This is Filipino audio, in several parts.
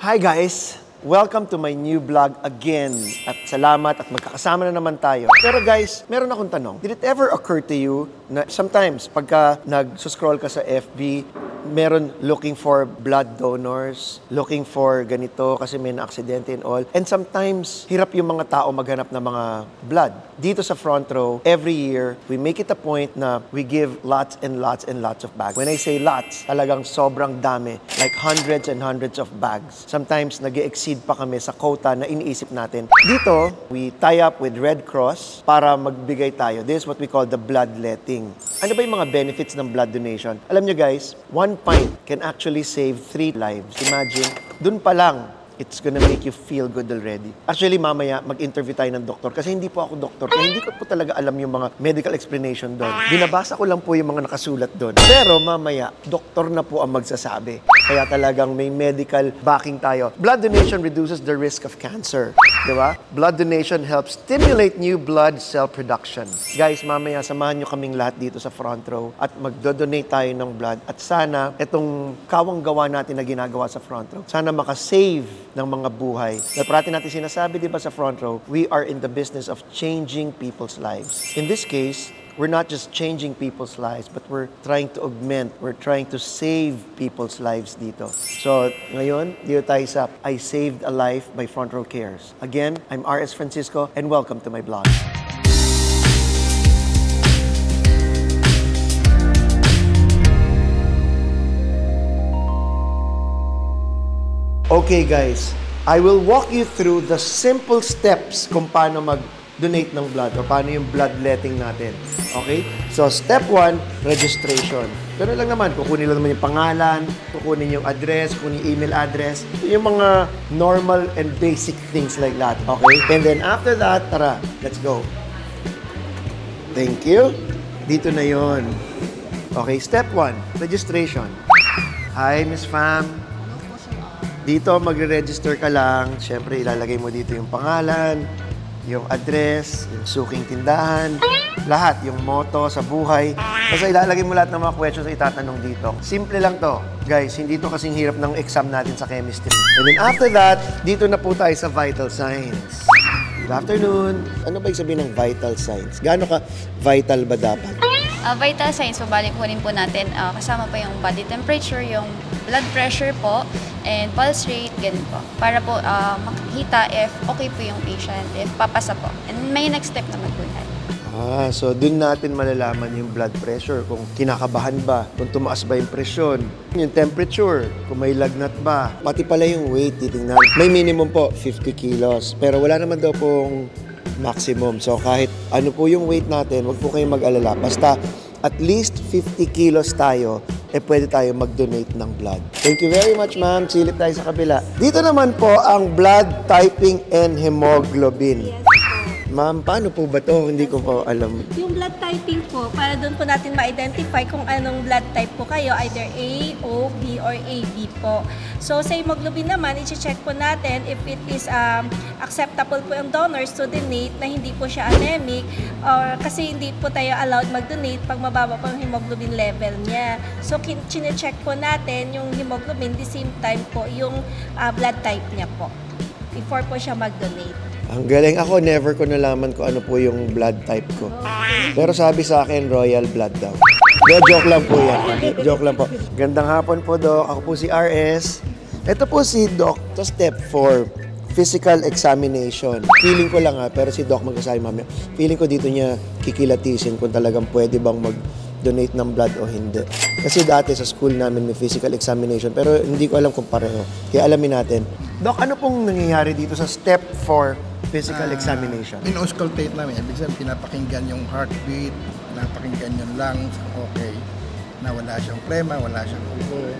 Hi guys! Welcome to my new vlog again. At salamat at magkakasama na naman tayo. Pero guys, meron akong tanong. Did it ever occur to you na sometimes pagka nag-scroll ka sa FB, meron looking for blood donors, looking for ganito kasi may na-aksidente and all. And sometimes, hirap yung mga tao maghanap ng mga blood. Dito sa front row, every year, we make it a point na we give lots and lots and lots of bags. When I say lots, talagang sobrang dami. Like hundreds and hundreds of bags. Sometimes, nag-exceed pa kami sa quota na iniisip natin. Dito, we tie up with Red Cross para magbigay tayo. This is what we call the bloodletting. Ano ba yung mga benefits ng blood donation? Alam nyo guys, 1 pint can actually save 3 lives. Imagine, dun pa lang, it's gonna make you feel good already. Actually, mamaya, mag-interview tayo ng doktor kasi hindi po ako doktor. Kaya hindi ko po talaga alam yung mga medical explanation doon. Binabasa ko lang po yung mga nakasulat doon. Pero mamaya, doktor na po ang magsasabi. Kaya talagang may medical backing tayo. Blood donation reduces the risk of cancer. Di ba? Blood donation helps stimulate new blood cell production. Guys, mamaya, samahan nyo kaming lahat dito sa front row at magdodonate tayo ng blood. At sana, itong kawang-gawa natin na ginagawa sa front row, sana makasave ng mga buhay. Na parati natin sinasabi, di ba, sa front row, we are in the business of changing people's lives. In this case, we're not just changing people's lives, but we're trying to augment, we're trying to save people's lives dito. So, ngayon, dito tayo sa I Saved a Life by Front Row Cares. Again, I'm R.S. Francisco, and welcome to my blog. Okay guys, I will walk you through the simple steps kung paano mag-donate ng blood o paano yung bloodletting natin. Okay? So, step 1, registration. Ganun lang naman, kukunin lang naman yung pangalan, kukunin yung address, kukunin yung email address, yung mga normal and basic things like that. Okay? And then after that, tara, let's go. Thank you. Dito na yon. Okay, step 1, registration. Hi, Miss Pham. Dito, magre-register ka lang. Siyempre, ilalagay mo dito yung pangalan, yung address, yung suking tindahan, lahat, yung motto sa buhay. Basta ilalagay mo lahat ng mga questions na itatanong dito. Simple lang to. Guys, hindi to kasing hirap ng exam natin sa chemistry. And then after that, dito na po tayo sa vital signs. Good afternoon. Ano ba yung sabihin ng vital signs? Gaano ka vital ba dapat? Vital signs, pabalik po rin po natin. Kasama po yung body temperature, yung blood pressure po, and pulse rate, ganun po. Para po makikita if okay po yung patient, if papasa po. And may next step naman po tayo. So dun natin malalaman yung blood pressure, kung kinakabahan ba, kung tumaas ba yung presyon, yung temperature, kung may lagnat ba, pati pala yung weight, titingnan. May minimum po, 50 kilos, pero wala naman daw pong maximum. So kahit ano po yung weight natin, wag po kayong mag-alala. Basta at least 50 kilos tayo, pwede tayo mag-donate ng blood. Thank you very much, ma'am. Silip tayo sa kabila. Dito naman po ang blood typing and hemoglobin. Yes. Ma'am, paano po ba to? Hindi ko po alam. Yung blood typing po, para doon po natin ma-identify kung anong blood type po kayo, either A, O, B, or AB po. So, sa hemoglobin naman, i-check po natin if it is acceptable po yung donors to donate na hindi po siya anemic or kasi hindi po tayo allowed mag-donate pag mababa po yung hemoglobin level niya. So, chine-check po natin yung hemoglobin, the same time po yung blood type niya po before po siya mag-donate. Ang galing ako, never ko nalaman kung ano po yung blood type ko. Pero sabi sa akin, royal blood daw. Joke lang po yan. Joke lang po. Gandang hapon po, Doc. Ako po si RS. Ito po si Doc sa step 4, physical examination. Feeling ko lang pero si Doc magkasabi mamaya. Feeling ko dito niya kikilatisin kung talagang pwede bang mag-donate ng blood o hindi. Kasi dati sa school namin may physical examination pero hindi ko alam kung pareho. Kaya alamin natin. Doc, ano pong nangyayari dito sa step 4 physical examination? In-auscultate namin. Ibig sabihin, pinapakinggan yung heartbeat, pinapakinggan yung lungs, okay, na wala siyang plema, wala siyang ubo.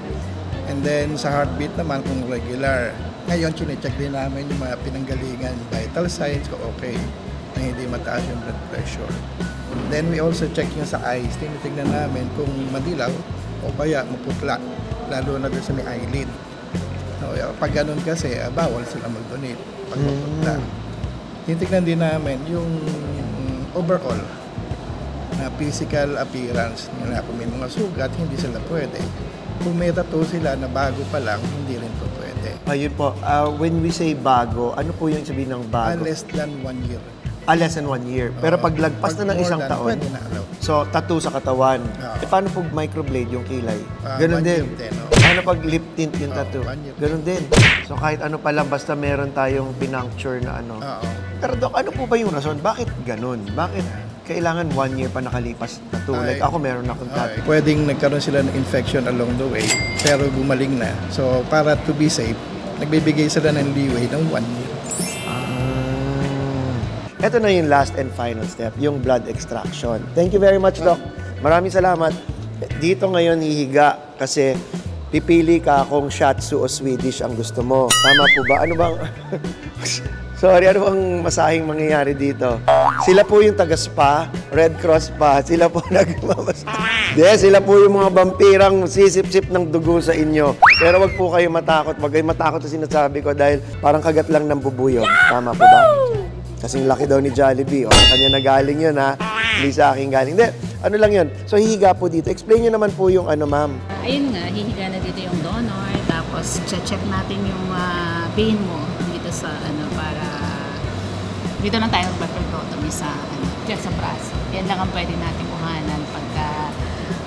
And then, sa heartbeat naman, kung regular. Ngayon, chinecheck din namin yung mga pinanggalingan, vital signs, kung okay, na hindi mataas yung blood pressure. Then, we also check yung sa eyes. Tinitignan namin kung madilaw o kaya maputla, lalo na doon sa may eyelid. So, pag ganun kasi, bawal sila mag-donate pag maputla. Titignan din namin yung overall na physical appearance nila. Kung may mga sugat, hindi sila pwede. Kung may tattoo sila na bago pa lang, hindi rin po pwede. Ayun po, when we say bago, ano po yung sabihin ng bago? Less than 1 year. Less than 1 year. Pero pag lagpas na ng more isang than, taon, pwede na allow. so tattoo sa katawan. Oo. Paano pag microblade yung kilay? Ganun 1 din. year din, oo. Paano pag lip tint yung Oo, tattoo? 1 year. Ganun din. So kahit ano pa lang, basta meron tayong pinuncture na ano. Oo. Pero Doc, ano po ba yung rason? Bakit ganun? Bakit kailangan 1 year pa nakalipas tattoo? Like Ay. ako meron akong tattoo. Pwedeng nagkaroon sila ng infection along the way, pero gumaling na. So, para to be safe, nagbibigay sila ng leeway ng 1 year. Ito na yung last and final step, yung blood extraction. Thank you very much, Doc. Maraming salamat. Dito ngayon hihiga kasi pipili ka kung Shiatsu o Swedish ang gusto mo. Tama po ba? Ano bang... Sorry, ano bang masahing mangyayari dito? Sila po yung taga-spa, Red Cross pa. Sila po nagmamas... Sila po yung mga vampirang sisip-sip ng dugo sa inyo. Pero wag po kayo matakot. Wag kayo matakot sa sinasabi ko dahil parang kagat lang ng bubuyog. Tama po ba? Kasing laki daw ni Jollibee. O, kanya na galing yun, ha? Hindi sa akin galing. Hindi, ano lang yun. So, hihiga po dito. Explain nyo naman po yung ano, ma'am. Ayun nga, hihiga na dito yung donor, tapos check natin yung vein mo dito sa ano para dito lang tayo magpa-phlebotomy sa sa braso. Yan lang ang pwede natin kuhanan pagka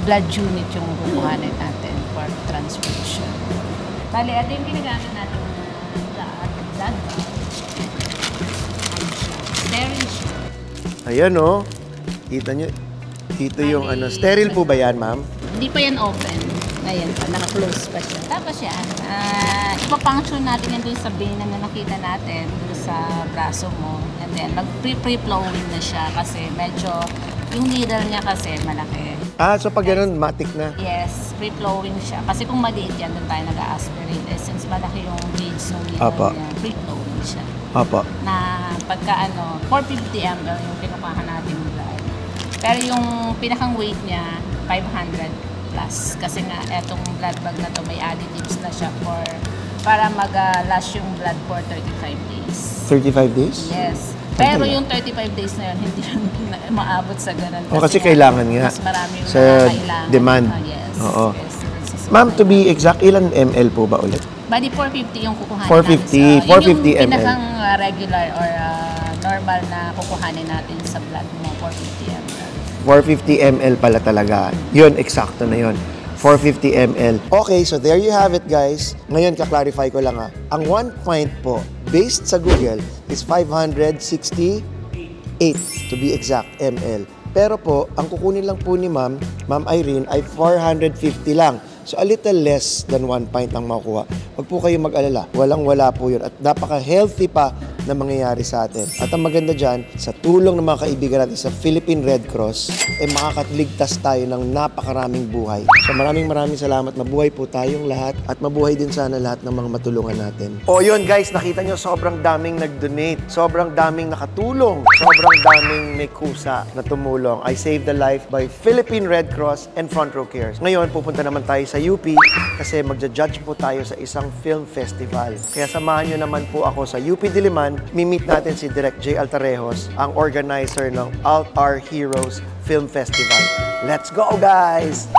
blood unit yung kukuhanan natin for transfusion. Bali, ito yung ginagamit natin na blood bag. Sterile siya. Ayan, oh. Kita nyo. Dito yung ano. Sterile po ba yan, ma'am? Hindi pa yan open. Ayan pa, naka-close pa siya. Tapos yan, ipapunction natin yan dun sa vein na nakita natin dun sa braso mo. And then, mag-free-flowing na siya kasi medyo, yung needle niya kasi malaki. So pag ganun, matik na. Yes, free-flowing siya. Kasi kung maliit yan, dun tayo nag-aspirate. Since malaki yung gauge ng needle Apa. niya, free-flowing siya. Opo. Na pagka 450 ml yung kinukuha natin blood. Pero yung pinakang weight niya, 500 plus. Kasi nga, etong blood bag na to may additives na siya para mag-last yung blood for 35 days. 35 days? Yes. Pero yung 35 days na yun, hindi yun maabot sa ganun. Kasi kailangan nga. Mas marami yung Sa nakakailangan. demand. Yes. Oo. Yes. Ma'am, to be exact, ilan ml po ba ulit? Bali, 450 yung kukuhanin 450, natin. So, 450 yun yung ml. pinakang regular or normal na kukuhanin natin sa blood mo, 450 ml. 450 ml pala talaga. Yun, eksakto na yun. 450 ml. Okay, so there you have it, guys. Ngayon, kaklarify ko lang, ha. Ang 1 pint po, based sa Google, is 568 to be exact ml. Pero po, ang kukunin lang po ni Ma'am Irene, ay 450 lang. So, a little less than 1 pint ang makukuha. Huwag po kayo mag-alala. Walang-wala po yun. At napaka-healthy pa na mangyayari sa atin. At ang maganda dyan, sa tulong ng mga kaibigan natin sa Philippine Red Cross, makakatligtas tayo ng napakaraming buhay. So, maraming salamat. Mabuhay po tayong lahat. At mabuhay din sana lahat ng mga matulungan natin. O yun, guys, nakita nyo, sobrang daming nag-donate. Sobrang daming nakatulong. Sobrang daming may kusa na tumulong. I saved the life by Philippine Red Cross and Front Row Cares. Ngayon, pupunta naman tayo sa UP kasi magja-judge po tayo sa isang film festival. Kaya samahan nyo naman po ako sa UP Diliman. Mi-meet natin si Direk J. Altarejos, ang organizer ng Alt Our Heroes Film Festival. Let's go, guys!